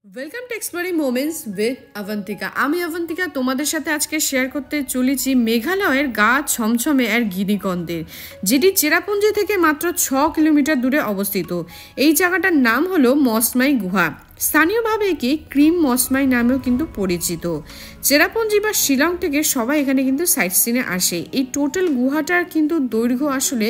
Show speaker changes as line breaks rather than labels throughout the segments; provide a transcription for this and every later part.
Welcome to exploring moments with Abantika. আমি অবন্তিকা তোমাদের সাথে আজকে শেয়ার করতে চলেছি মেঘালয়ের গা ছমছমে আর গিরিকন্দের, যেটি চেরাপুঞ্জি থেকে মাত্র 6 কিলোমিটার দূরে অবস্থিত। এই জায়গাটার নাম হলো মসমাই গুহা, স্থানীয়ভাবে একে ক্রিম মসমাই নামেও কিন্তু পরিচিত। চেরাপুঞ্জি বা শিলং থেকে সবাই এখানে কিন্তু সাইট সিনে আসে। এই টোটাল গুহাটার কিন্তু দৈর্ঘ্য আসলে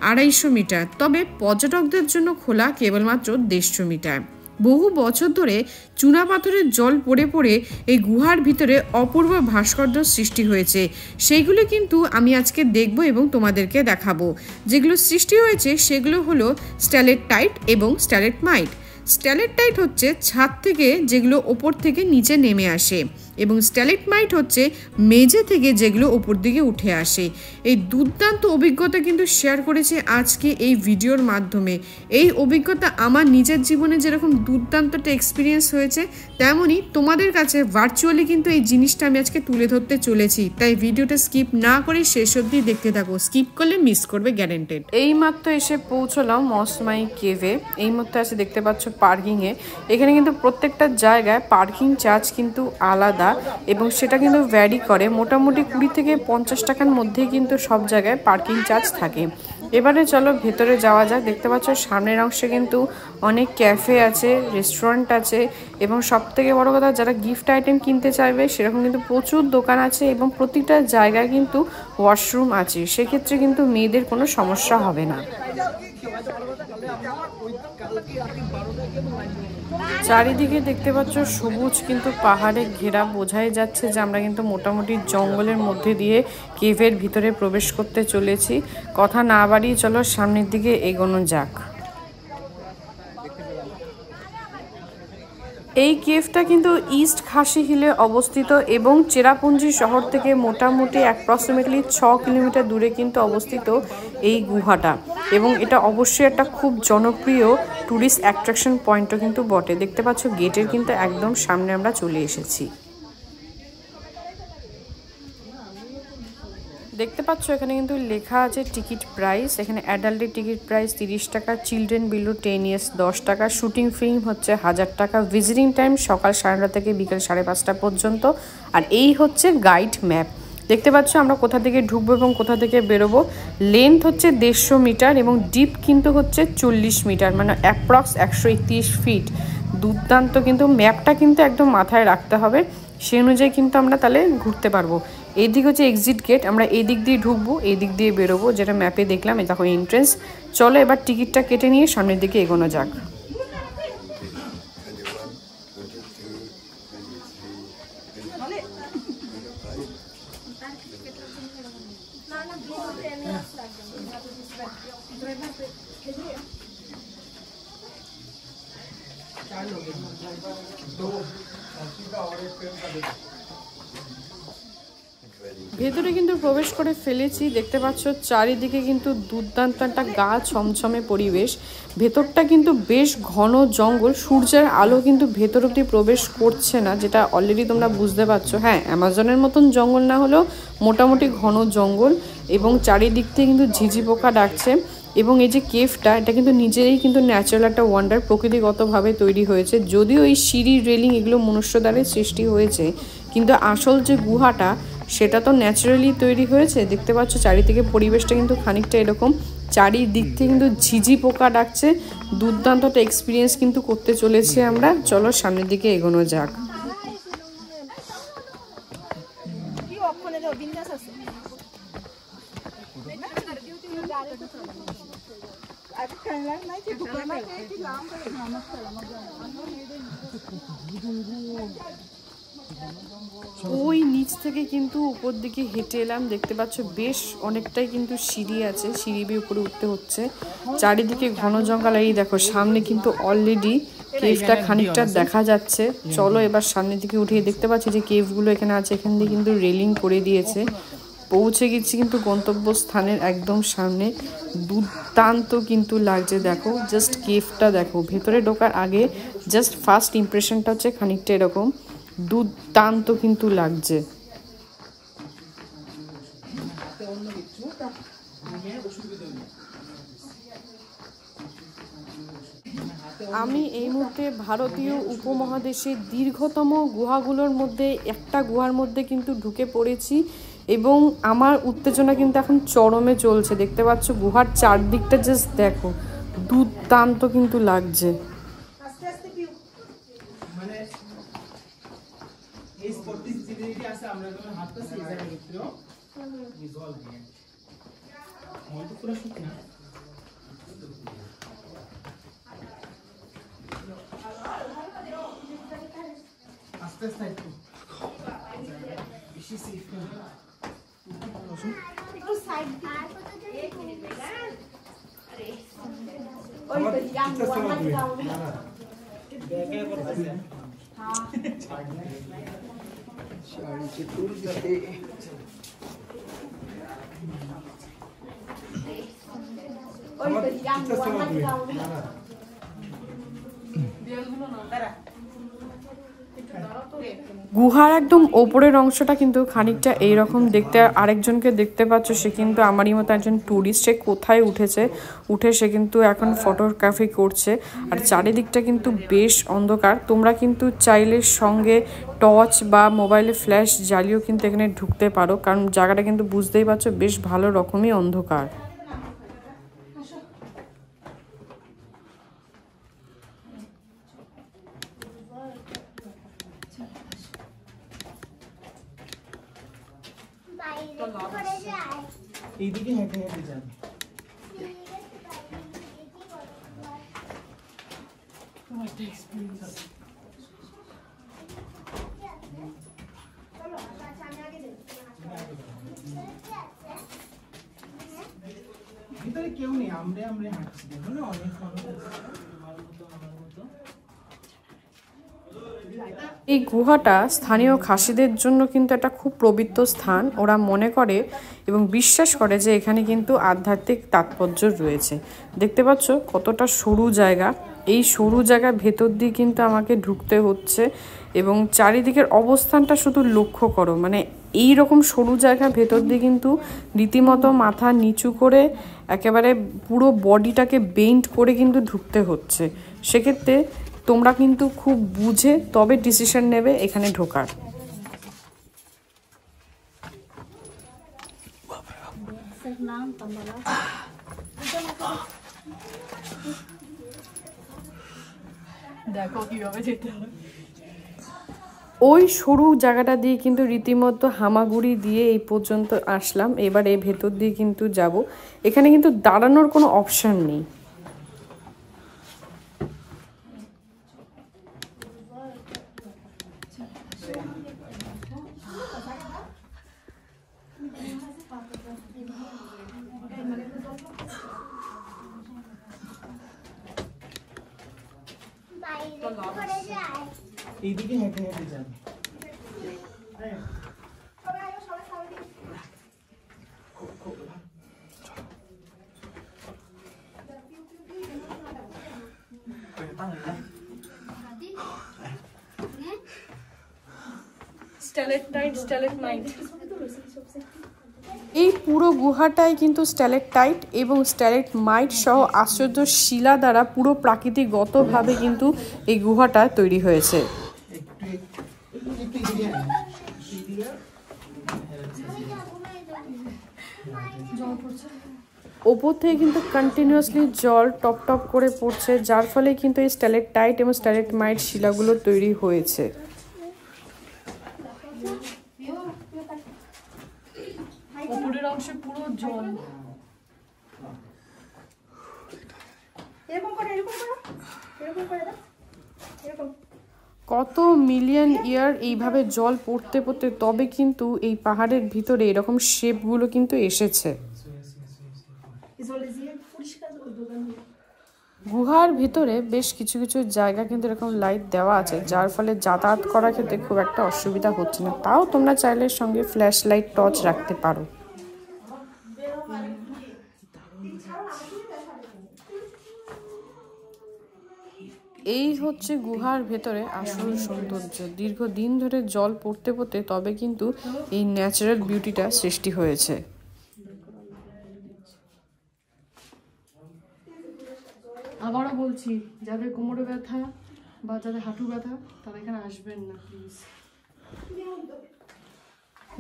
250 মিটার, তবে পর্যটকদের জন্য খোলা কেবলমাত্র 150 মিটার। বহু বছর ধরে চুনাপাথরের জল পড়ে পড়ে এই গুহার ভিতরে অপূর্ব ভাস্কর্য সৃষ্টি হয়েছে। সেইগুলো কিন্তু আমি আজকে দেখব এবং তোমাদেরকে দেখাবো। যেগুলো সৃষ্টি হয়েছে সেগুলো হলো স্ট্যালেকটাইট এবং স্ট্যালেকমাইট। স্ট্যালেকটাইট হচ্ছে ছাদ থেকে যেগুলো ওপর থেকে নিচে নেমে আসে, এবং স্ট্যালেকমাইট হচ্ছে মেঝে থেকে যেগুলো ওপর দিকে উঠে আসে। এই দুর্দান্ত অভিজ্ঞতা কিন্তু শেয়ার করেছি আজকে এই ভিডিওর মাধ্যমে। এই অভিজ্ঞতা আমার নিজের জীবনে যেরকম দুর্দান্ত একটা এক্সপিরিয়েন্স হয়েছে, তেমনই তোমাদের কাছে ভার্চুয়ালি কিন্তু এই জিনিসটা আমি আজকে তুলে ধরতে চলেছি। তাই ভিডিওটা স্কিপ না করে শেষ অবধি দেখতে থাকো, স্কিপ করলে মিস করবে গ্যারেন্টেড। এই মাত্র এসে পৌঁছলাম মসমাই কেভে। এই মুহূর্তে আছে দেখতে পাচ্ছ পার্কিংয়ে। এখানে কিন্তু প্রত্যেকটা জায়গায় পার্কিং চার্জ কিন্তু আলাদা, এবং সেটা কিন্তু ভ্যারি করে। মোটামুটি 20 থেকে 50 টাকার মধ্যে কিন্তু সব জায়গায় পার্কিং চার্জ থাকে। এবারে চলো ভেতরে যাওয়া যাক। দেখতে পাচ্ছ সামনের অংশে কিন্তু অনেক ক্যাফে আছে, রেস্টুরেন্ট আছে, এবং সব থেকে বড় কথা যারা গিফট আইটেম কিনতে চাইবে সেরকম কিন্তু প্রচুর দোকান আছে, এবং প্রতিটা জায়গায় কিন্তু ওয়াশরুম আছে। সেক্ষেত্রে কিন্তু মেয়েদের কোনো সমস্যা হবে না। চারিদিকে দেখতে পাচ্ছ সবুজ কিন্তু পাহাড়ে ঘেরা, বোঝাই যাচ্ছে যে আমরা কিন্তু মোটামুটি জঙ্গলের মধ্যে দিয়ে কেভের ভিতরে প্রবেশ করতে চলেছি। কথা না বাড়িয়ে চলো সামনের দিকে এগোনো যাক। এই কেভটা কিন্তু ইস্ট খাসি হিলে অবস্থিত, এবং চেরাপুঞ্জি শহর থেকে মোটামুটি অ্যাপ্রক্সিমেটলি 6 কিলোমিটার দূরে কিন্তু অবস্থিত এই গুহাটা, এবং এটা অবশ্যই একটা খুব জনপ্রিয় ট্যুরিস্ট অ্যাট্রাকশন পয়েন্টও কিন্তু বটে। দেখতে পাচ্ছ গেটের কিন্তু একদম সামনে আমরা চলে এসেছি। দেখতে পাচ্ছ এখানে কিন্তু লেখা আছে টিকিট প্রাইস। এখানে অ্যাডাল্টের টিকিট প্রাইস 30 টাকা, চিলড্রেন বিলো 10 ইয়ার্স 10 টাকা, শুটিং ফিল্ম হচ্ছে 1000 টাকা, ভিজিটিং টাইম সকাল 9:30 থেকে বিকেল 5:30 পর্যন্ত। আর এই হচ্ছে গাইড ম্যাপ। দেখতে পাচ্ছ আমরা কোথা থেকে ঢুকবো এবং কোথা থেকে বেরোবো। লেন্থ হচ্ছে 150 মিটার এবং ডিপ কিন্তু হচ্ছে 40 মিটার, মানে অ্যাপ্রক্স 131 ফিট। দুর্দান্ত, কিন্তু ম্যাপটা কিন্তু একদম মাথায় রাখতে হবে, সেই অনুযায়ী কিন্তু আমরা তাহলে ঘুরতে পারবো। এই দিক হচ্ছে এক্সিট গেট, আমরা এই দিক দিয়ে ঢুকবো, এই দিক দিয়ে বেরোবো, যেটা ম্যাপে দেখলাম। এই দেখো এন্ট্রেন্স। চলো এবার টিকিটটা কেটে নিয়ে সামনের দিকে এগোনো যাক। ভেতরে কিন্তু প্রবেশ করে ফেলেছি। দেখতে পাচ্ছ চারিদিকে কিন্তু দুর্দান্ত একটা গা ছমছমে পরিবেশ। ভেতরটা কিন্তু বেশ ঘন জঙ্গল, সূর্যের আলো কিন্তু ভেতর অব্দি প্রবেশ করছে না, যেটা অলরেডি তোমরা বুঝতে পারছো। হ্যাঁ, অ্যামাজনের মতন জঙ্গল না হলেও মোটামুটি ঘন জঙ্গল, এবং চারিদিক থেকে কিন্তু ঝিঝি পোকা ডাকছে। এবং এই যে কেভটা, এটা কিন্তু নিজেরই কিন্তু ন্যাচারাল একটা ওয়ান্ডার, প্রকৃতিগতভাবে তৈরি হয়েছে। যদিও এই সিঁড়ি রেলিং এগুলো মনুষ্য দ্বারা সৃষ্টি হয়েছে, কিন্তু আসল যে গুহাটা সেটা তো ন্যাচারালি তৈরি হয়েছে। দেখতে পাচ্ছ চারিদিকে পরিবেশটা কিন্তু খানিকটা এরকম, চারিদিক থেকে কিন্তু ঝিঝি পোকা ডাকছে। দুর্দান্ত একটা এক্সপিরিয়েন্স কিন্তু করতে চলেছি আমরা। চলো সামনের দিকে এগোনো যাক। ওই নিচ থেকে কিন্তু উপর দিকে হেঁটে এলাম। দেখতে পাচ্ছ বেশ অনেকটাই কিন্তু সিঁড়ি আছে, সিঁড়ি বেয়ে উপরে উঠতে হচ্ছে। চারিদিকে ঘন জঙ্গল। এই দেখো সামনে কিন্তু অলরেডি কেভটা খানিকটা দেখা যাচ্ছে। চলো এবার সামনের দিকে উঠিয়ে দেখতে পাচ্ছি যে কেভগুলো এখানে আছে, এখান দিয়ে কিন্তু রেলিং করে দিয়েছে। পৌঁছে গেছি কিন্তু গন্তব্যস্থানের একদম সামনে। দুর্দান্ত কিন্তু লাগছে, দেখো জাস্ট কেভটা দেখো। ভেতরে ঢোকার আগে জাস্ট ফার্স্ট ইমপ্রেশনটা হচ্ছে খানিকটা এরকম, দুর্দান্ত কিন্তু লাগছে। আমি এই মুহূর্তে ভারতীয় উপমহাদেশের দীর্ঘতম গুহাগুলোর মধ্যে একটা গুহার মধ্যে কিন্তু ঢুকে পড়েছি এবং আমার উত্তেজনা কিন্তু এখন চরমে চলছে। দেখতে পাচ্ছ গুহার চারদিকটা জাস্ট দেখো, দুর্দান্ত কিন্তু লাগছে। গুহার একদম ওপরের অংশটা কিন্তু খানিকটা এইরকম দেখতে। আরেকজনকে দেখতে পাচ্ছ, সে কিন্তু আমারই মতো একজন ট্যুরিস্ট। সে কোথায় উঠে সে কিন্তু এখন ফটোগ্রাফি করছে। আর চারিদিকটা কিন্তু বেশ অন্ধকার। তোমরা কিন্তু চাইলে সঙ্গে টর্চ বা মোবাইলে ফ্ল্যাশ জ্বালিয়েও কিন্তু এখানে ঢুকতে পারো, কারণ জায়গাটা কিন্তু বুঝতেই পারছো বেশ ভালো রকমই অন্ধকার।
এইদিকে হেঁটে হেঁটে যাবে। ভিতরে কেউ নেই, আমরা হাঁটছি। দেখো না, অনেক মানুষ আছে তোমার মতো আমার মতো।
এই গুহাটা স্থানীয় খাসিদের জন্য কিন্তু একটা খুব পবিত্র স্থান। ওরা মনে করে এবং বিশ্বাস করে যে এখানে কিন্তু আধ্যাত্মিক তাৎপর্য রয়েছে। দেখতে পাচ্ছ কতটা সরু জায়গা। এই সরু জায়গার ভেতর দিয়ে কিন্তু আমাকে ঢুকতে হচ্ছে এবং চারিদিকের অবস্থানটা শুধু লক্ষ্য করো। মানে এই রকম সরু জায়গার ভেতর দিয়ে কিন্তু রীতিমতো মাথা নিচু করে একেবারে পুরো বডিটাকে বেন্ড করে কিন্তু ঢুকতে হচ্ছে। সেক্ষেত্রে তোমরা কিন্তু খুব বুঝে তবে ডিসিশন নেবে এখানে ঢোকার। দেখো কিভাবে যেতে হবে। ওই সরু জায়গাটা দিয়ে কিন্তু রীতিমতো হামাগুড়ি দিয়ে এই পর্যন্ত আসলাম। এবার এই ভেতর দিয়ে কিন্তু যাব। এখানে কিন্তু দাঁড়ানোর কোনো অপশন নেই।
এইদিকে হেঁটে হেঁটে যাবে।
এই পুরো গুহাটাই কিন্তু স্ট্যালেকটাইট এবং স্ট্যালেকমাইট সহ আশ্চর্য শিলা দ্বারা পুরো প্রাকৃতিকগতভাবে কিন্তু এই গুহাটা তৈরি হয়েছে। ওপর থেকে কিন্তু কন্টিনিউয়াসলি জল টপ টপ করে পড়ছে, যার ফলে কিন্তু এই স্ট্যালেকটাইট এবং স্ট্যালেকমাইট শিলাগুলো তৈরি হয়েছে। উপরের অংশে পুরো জল। কত মিলিয়ন ইয়ার এইভাবে জল পড়তে পড়তে তবে কিন্তু এই পাহাড়ের ভিতরে এরকম শেপগুলো কিন্তু এসেছে। গুহার ভিতরে বেশ কিছু কিছু জায়গা কিন্তু এরকম লাইট দেওয়া আছে, যার ফলে যাতায়াত করার ক্ষেত্রে খুব একটা অসুবিধা হচ্ছে না। তাও তোমরা চাইলে সঙ্গে ফ্ল্যাশ লাইট টর্চ রাখতে পারো। এই হচ্ছে গুহার ভেতরে আসল সৌন্দর্য। দীর্ঘদিন ধরে জল পড়তে পড়তে তবে কিন্তু এই ন্যাচারাল বিউটিটা সৃষ্টি হয়েছে। আবারও বলছি, যাদের কোমরে ব্যথা বা যাদের হাঁটু ব্যথা তারা এখানে আসবেন না প্লিজ।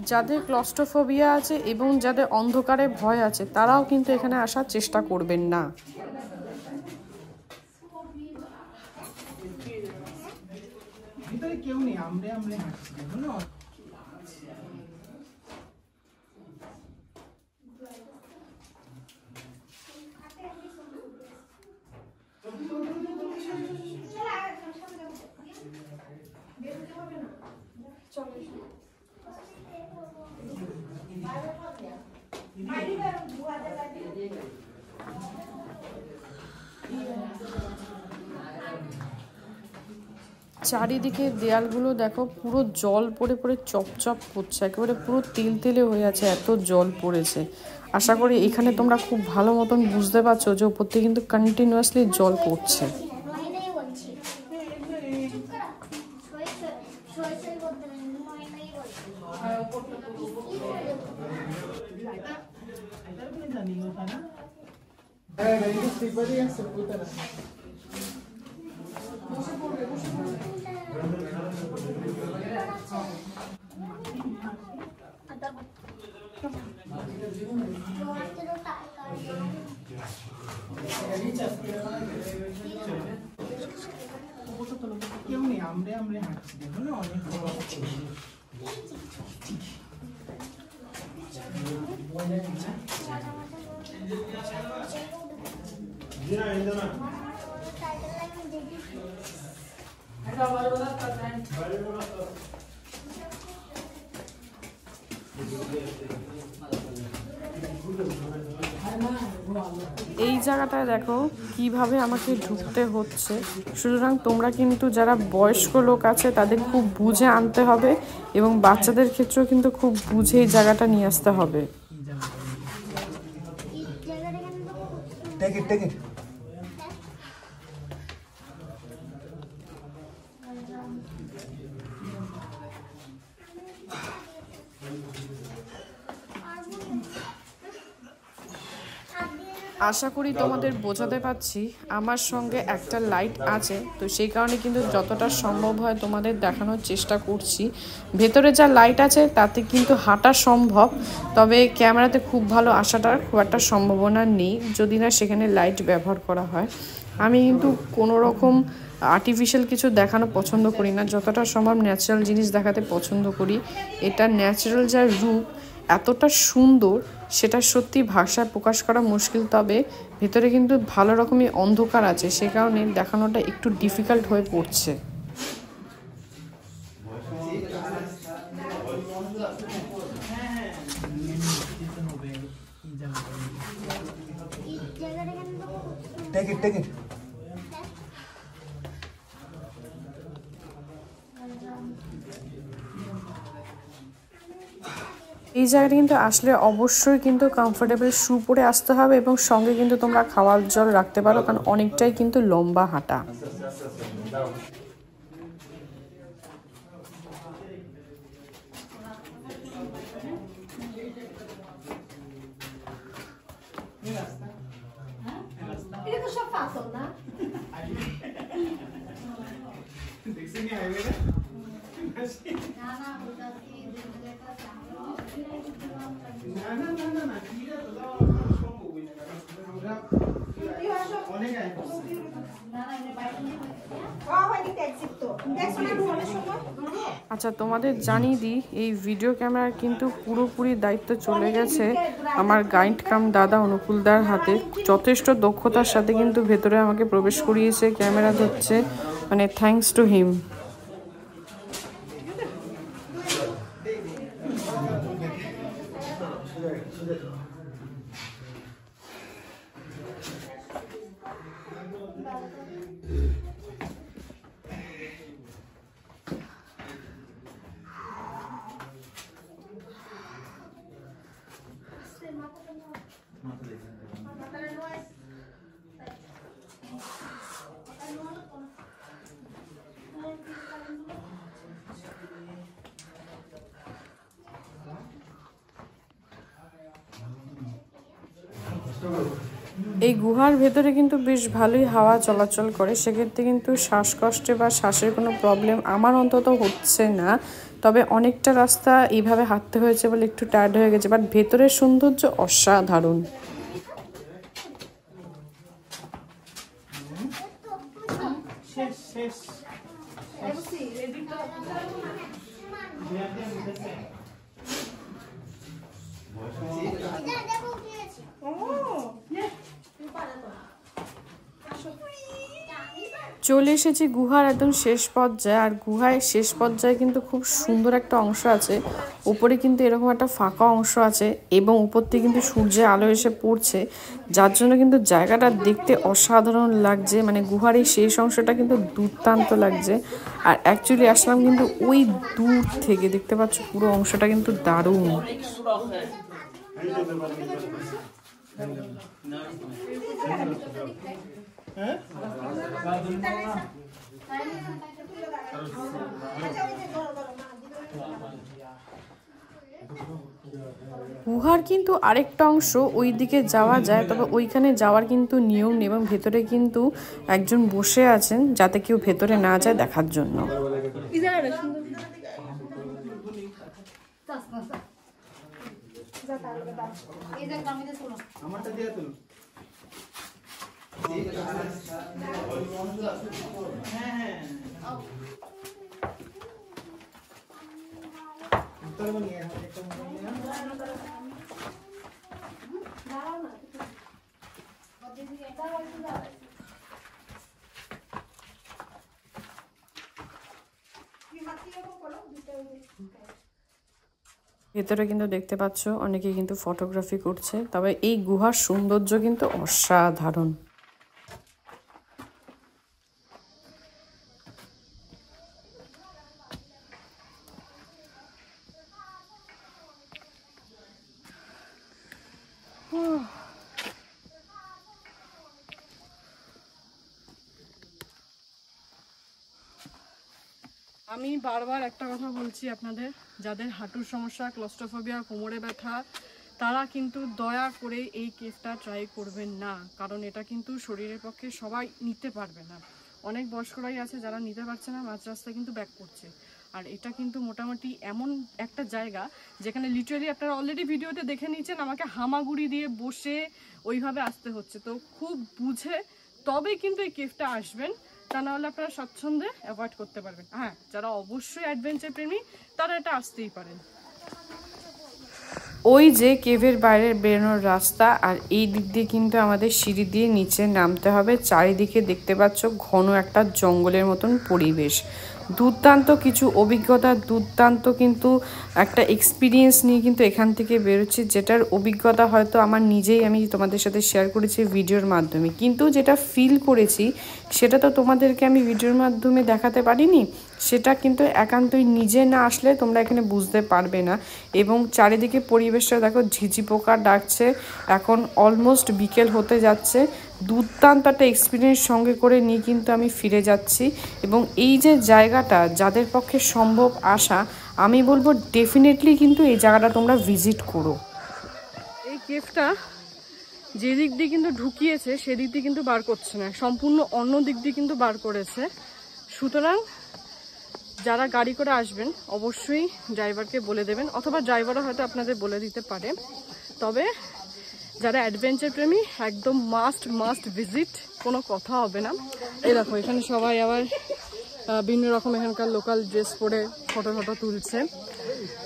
যাদের ক্লস্ট্রোফোবিয়া আছে এবং যাদের অন্ধকারে ভয় আছে তারাও কিন্তু এখানে আসার চেষ্টা করবেন না।
ভিতরে কেউ নেই, আমরা হাঁটছি দেখুন না।
চারিদিকে দেয়ালগুলো দেখো পুরো জল পড়ে পড়ে চপচপ করছে, একেবারে পুরো তেলে হয়ে আছে, এত জল পড়েছে। আশা করি এখানে তোমরা খুব ভালো মতন বুঝতে পারছো যে উপর থেকে কিন্তু কন্টিনিউয়াসলি জল পড়ছে।
কেউ নেই, আমরা হাঁটছি দেখুন না, অনেক
এই জায়গাটায় দেখো কিভাবে আমাকে ঢুকতে হচ্ছে। সুতরাং তোমরা কিন্তু যারা বয়স্ক লোক আছে তাদের খুব বুঝে আনতে হবে এবং বাচ্চাদের ক্ষেত্রেও কিন্তু খুব বুঝে এই জায়গাটা নিয়ে আসতে হবে। আশা করি তোমাদের বোঝাতে পারছি। আমার সঙ্গে একটা লাইট আছে, তো সেই কারণে কিন্তু যতটা সম্ভব হয় তোমাদের দেখানোর চেষ্টা করছি। ভেতরে যা লাইট আছে তাতে কিন্তু হাঁটা সম্ভব, তবে ক্যামেরাতে খুব ভালো আসাটার খুব একটা সম্ভাবনা নেই যদি না সেখানে লাইট ব্যবহার করা হয়। আমি কিন্তু কোনো রকম আর্টিফিশিয়াল কিছু দেখানো পছন্দ করি না, যতটা সম্ভব ন্যাচারাল জিনিস দেখাতে পছন্দ করি। এটা ন্যাচারাল যা রূপ এতটা সুন্দর সেটা সত্যি ভাষায় প্রকাশ করা মুশকিল, তবে ভেতরে কিন্তু ভালো রকমই অন্ধকার আছে, সে কারণে দেখানোটা একটু ডিফিকাল্ট হয়ে পড়ছে। এই জায়গাটা কিন্তু আসলে অবশ্যই কিন্তু কমফোর্টেবল শু পরে আসতে হবে এবং সঙ্গে কিন্তু তোমরা খাওয়ার জল রাখতে পারো, কারণ অনেকটাই কিন্তু লম্বা হাঁটা। আচ্ছা, তোমাদের জানিয়ে দিই এই ভিডিও ক্যামেরার কিন্তু পুরোপুরি দায়িত্ব চলে গেছে আমার গাইড কাম দাদা অনুকূলদার হাতে। যথেষ্ট দক্ষতার সাথে কিন্তু ভেতরে আমাকে প্রবেশ করিয়েছে, ক্যামেরা ধরছে, মানে থ্যাঙ্কস টু হিম। এই গুহার ভেতরে কিন্তু বেশ ভালোই হাওয়া চলাচল করে, সেক্ষেত্রে কিন্তু শ্বাসকষ্টে বা শ্বাসের কোনো প্রবলেম আমার অন্তত হচ্ছে না। তবে অনেকটা রাস্তা এইভাবে হাঁটতে হয়েছে বলে একটু টায়ার্ড হয়ে গেছে, বাট ভেতরের সৌন্দর্য অসাধারণ। চলে এসেছি গুহার একদম শেষ পর্যায়ে। আর গুহায় শেষ পর্যায়ে কিন্তু খুব সুন্দর একটা অংশ আছে, উপরে কিন্তু এরকম একটা ফাঁকা অংশ আছে এবং উপর থেকে কিন্তু সূর্যের আলো এসে পড়ছে, যার জন্য কিন্তু জায়গাটা দেখতে অসাধারণ লাগছে। মানে গুহার এই শেষ অংশটা কিন্তু দুর্দান্ত লাগছে। আর অ্যাকচুয়ালি আসলাম কিন্তু ওই দূর থেকে, দেখতে পাচ্ছ পুরো অংশটা কিন্তু দারুণ। গুহার কিন্তু আরেকটা অংশ ওই দিকে যাওয়া যায়, তবে ওইখানে যাওয়ার কিন্তু নিয়ম নেই এবং ভেতরে কিন্তু একজন বসে আছেন যাতে কেউ ভেতরে না যায় দেখার জন্য। ভেতরে কিন্তু দেখতে পাচ্ছ অনেকে কিন্তু ফটোগ্রাফি করছে, তবে এই গুহার সৌন্দর্য কিন্তু অসাধারণ। আমি বারবার একটা কথা বলছি আপনাদের, যাদের হাঁটুর সমস্যা, ক্লস্ট্রোফোবিয়া, কোমরে ব্যথা, তারা কিন্তু দয়া করে এই কেভটা ট্রাই করবেন না, কারণ এটা কিন্তু শরীরের পক্ষে সবাই নিতে পারবে না। অনেক বয়স্করাই আছে যারা নিতে পারছে না, মাঝ রাস্তায় কিন্তু ব্যাক করছে। আর এটা কিন্তু মোটামুটি এমন একটা জায়গা যেখানে লিটারালি আপনারা অলরেডি ভিডিওতে দেখে নিয়েছেন, আমাকে হামাগুড়ি দিয়ে বসে ওইভাবে আসতে হচ্ছে। তো খুব বুঝে তবে কিন্তু এই কেভটা আসবেন, তা নাহলে আপনারা স্বচ্ছন্দে অ্যাভয়েড করতে পারবেন। হ্যাঁ, যারা অবশ্যই অ্যাডভেঞ্চার প্রেমী তারা এটা আসতেই পারেন। ওই যে কেভের বাইরের বেরোনোর রাস্তা, আর এই দিক দিয়ে কিন্তু আমাদের সিঁড়ি দিয়ে নিচে নামতে হবে। চারিদিকে দেখতে পাচ্ছ ঘন একটা জঙ্গলের মতন পরিবেশ। দুর্দান্ত কিছু অভিজ্ঞতা, দুর্দান্ত কিন্তু একটা এক্সপিরিয়েন্স নিয়ে কিন্তু এখান থেকে বেরোচ্ছি, যেটার অভিজ্ঞতা হয়তো আমার নিজেই আমি তোমাদের সাথে শেয়ার করেছি ভিডিওর মাধ্যমে, কিন্তু যেটা ফিল করেছি সেটা তো তোমাদেরকে আমি ভিডিওর মাধ্যমে দেখাতে পারিনি। সেটা কিন্তু একান্তই নিজে না আসলে তোমরা এখানে বুঝতে পারবে না। এবং চারিদিকে পরিবেশটা দেখো, ঝিঝি পোকা ডাকছে, এখন অলমোস্ট বিকেল হতে যাচ্ছে। দুর্দান্ত একটা এক্সপিরিয়েন্স সঙ্গে করে নিয়ে কিন্তু আমি ফিরে যাচ্ছি। এবং এই যে জায়গাটা যাদের পক্ষে সম্ভব আসা, আমি বলবো ডেফিনেটলি কিন্তু এই জায়গাটা তোমরা ভিজিট করো। এই কেভটা যে দিক দিয়ে কিন্তু ঢুকিয়েছে সেদিক দিয়ে কিন্তু বার করছে না, সম্পূর্ণ অন্য দিক দিয়ে কিন্তু বার করেছে। সুতরাং যারা গাড়ি করে আসবেন অবশ্যই ড্রাইভারকে বলে দেবেন, অথবা ড্রাইভারও হয়তো আপনাদের বলে দিতে পারে। তবে যারা অ্যাডভেঞ্চার প্রেমী একদম মাস্ট ভিজিট, কোনো কথা হবে না। এই দেখো এখানে সবাই আবার বিভিন্ন রকম এখানকার লোকাল ড্রেস পরে ফটো তুলছে।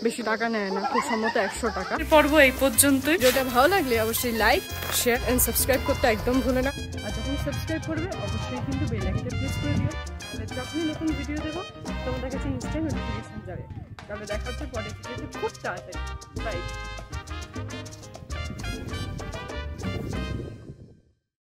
বেশি টাকা নেয় না, খুব সম্ভবত 100 টাকা। পর্ব এই পর্যন্তই। যেটা ভালো লাগলে অবশ্যই লাইক, শেয়ার এন্ড সাবস্ক্রাইব করতে একদম ভুলে না। আর যখন সাবস্ক্রাইব করবে অবশ্যই কিন্তু বেল আইকনটা প্রেস করে দিও, তাহলে যখনই নতুন ভিডিও দেবো তোমাদের কাছে ইনস্ট্যান্ট নোটিফিকেশন যাবে। তাহলে দেখা হচ্ছে পরে খুব তাড়াতাড়ি। বাই।